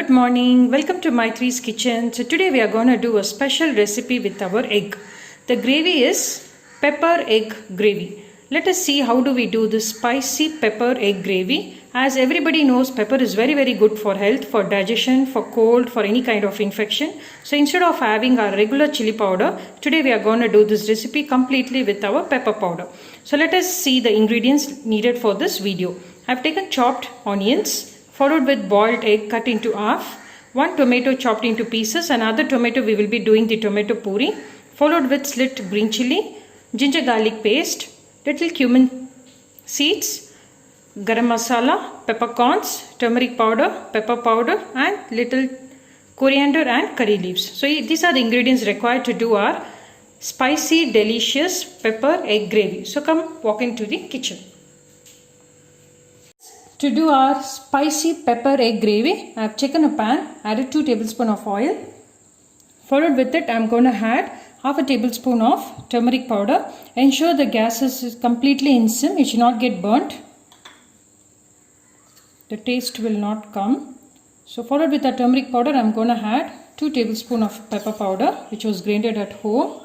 good morning. Welcome to Maitri's Kitchen. So today we are going to do a special recipe with our egg. The gravy is pepper egg gravy. Let us see how do we do this spicy pepper egg gravy. As everybody knows, pepper is very good for health, for digestion, for cold, for any kind of infection. So instead of having our regular chili powder, today we are going to do this recipe completely with our pepper powder. So let us see the ingredients needed for this video. I have taken chopped onions, followed with boiled egg cut into half, one tomato chopped into pieces, another tomato we will be doing the tomato puri, followed with slit green chili, ginger garlic paste, little cumin seeds, garam masala, peppercorns, turmeric powder, pepper powder and little coriander and curry leaves. So these are the ingredients required to do our spicy delicious pepper egg gravy. So come walk into the kitchen. To do our spicy pepper egg gravy, I have taken a pan, added 2 tablespoons of oil. Followed with it, I am going to add half a tablespoon of turmeric powder. Ensure the gas is completely in sim, it should not get burnt. The taste will not come. So followed with the turmeric powder, I am going to add 2 tablespoons of pepper powder which was grinded at home.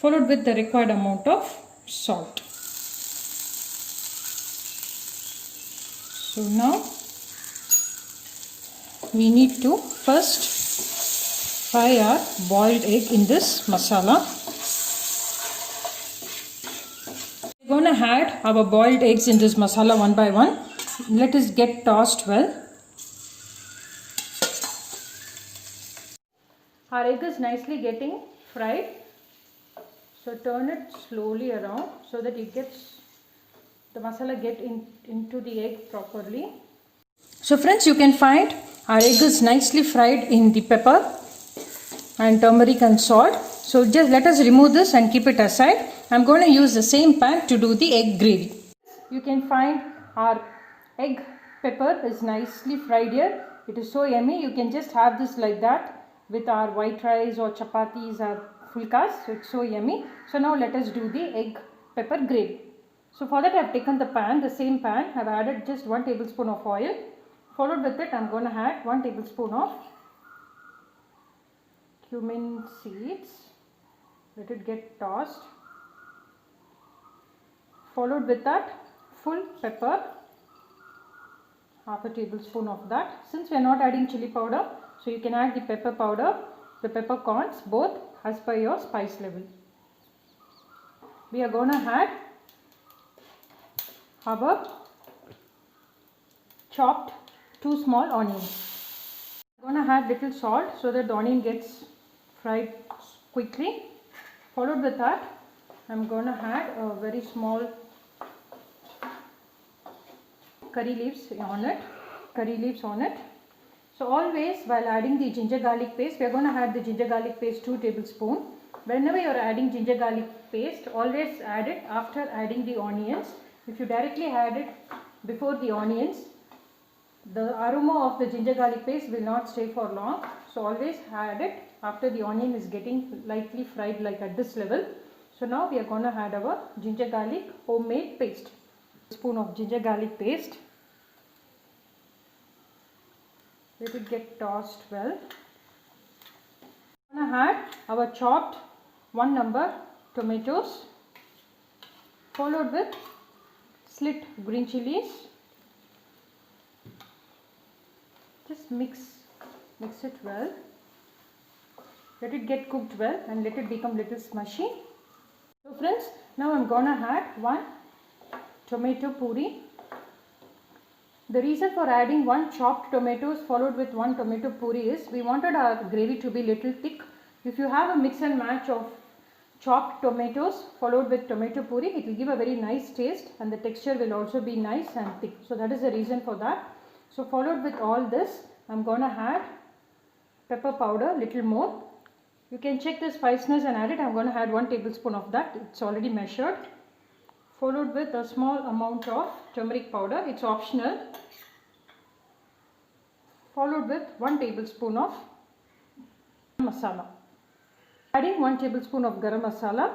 Followed with the required amount of salt. So now we need to first fry our boiled egg in this masala. We are going to add our boiled eggs in this masala one by one. Let us get tossed well. Our egg is nicely getting fried. So turn it slowly around so that it gets the masala get into the egg properly. So friends, you can find our egg is nicely fried in the pepper and turmeric and salt. So just let us remove this and keep it aside. I am going to use the same pan to do the egg gravy. You can find our egg pepper is nicely fried here. It is so yummy. You can just have this like that with our white rice or chapatis or fulkas. So it's so yummy. So now let us do the egg pepper gravy. So for that I have taken the pan, the same pan, I have added just 1 tablespoon of oil. Followed with it I am going to add 1 tablespoon of cumin seeds. Let it get tossed. Followed with that full pepper, half a tablespoon of that. Since we are not adding chili powder, so you can add the pepper powder, the peppercorns, both as per your spice level. We are going to add our chopped 2 small onions. I am going to add little salt so that the onion gets fried quickly. Followed with that, I am going to add a very small curry leaves on it. So always while adding the ginger garlic paste, we are going to add the ginger garlic paste 2 tablespoons. Whenever you are adding ginger garlic paste, always add it after adding the onions. If you directly add it before the onions, the aroma of the ginger garlic paste will not stay for long. So always add it after the onion is getting lightly fried, like at this level. So now we are going to add our ginger garlic homemade paste. A spoon of ginger garlic paste. Let it get tossed well. We are going to add our chopped 1 number tomatoes, followed with slit green chilies. Just mix it well. Let it get cooked well and let it become little smushy. So friends, now I am going to add 1 tomato puri. The reason for adding 1 chopped tomatoes followed with 1 tomato puri is we wanted our gravy to be little thick. If you have a mix and match of chopped tomatoes followed with tomato puri, it will give a very nice taste and the texture will also be nice and thick. So that is the reason for that. So followed with all this, I am going to add pepper powder little more. You can check the spiciness and add it. I am going to add 1 tablespoon of that. It's already measured. Followed with a small amount of turmeric powder. It's optional. Followed with 1 tablespoon of masala. Adding 1 tablespoon of garam masala.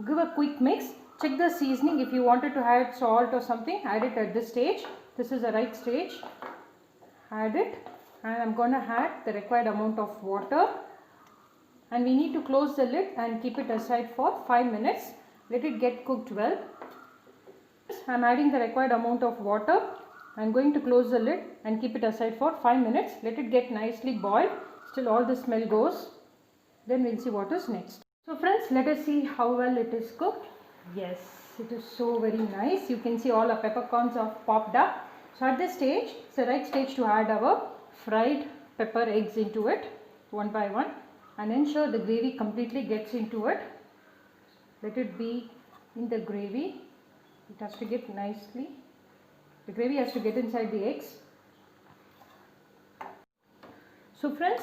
Give a quick mix. Check the seasoning. If you wanted to add salt or something, add it at this stage. This is the right stage. Add it. and I'm going to add the required amount of water, and we need to close the lid and keep it aside for 5 minutes. Let it get cooked well. I'm adding the required amount of water. I'm going to close the lid and keep it aside for 5 minutes. Let it get nicely boiled till all the smell goes. Then we'll see what is next. So friends, let us see how well it is cooked. Yes, it is so very nice. You can see all the peppercorns have popped up. So at this stage, it's the right stage to add our fried pepper eggs into it one by one and ensure the gravy completely gets into it. Let it be in the gravy. It has to get nicely. The gravy has to get inside the eggs. So friends,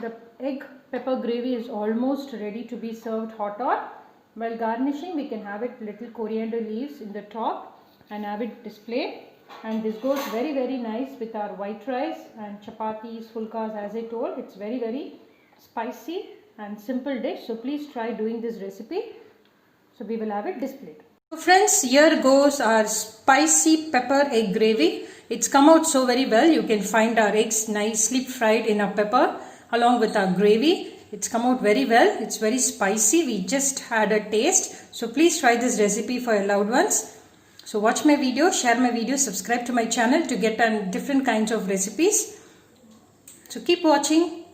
the egg pepper gravy is almost ready to be served hot on. While garnishing, we can have it little coriander leaves in the top and have it displayed. And this goes very nice with our white rice and chapatis, fulkas, as I told. It's very spicy and simple dish. So please try doing this recipe. So we will have it displayed. So friends, here goes our spicy pepper egg gravy. It's come out so very well. You can find our eggs nicely fried in our pepper along with our gravy. It's come out very well. It's very spicy. We just had a taste. So please try this recipe for your loved ones. So watch my video, share my video, subscribe to my channel to get different kinds of recipes. So keep watching.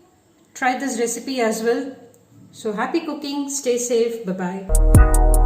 Try this recipe as well. So happy cooking. Stay safe. Bye-bye.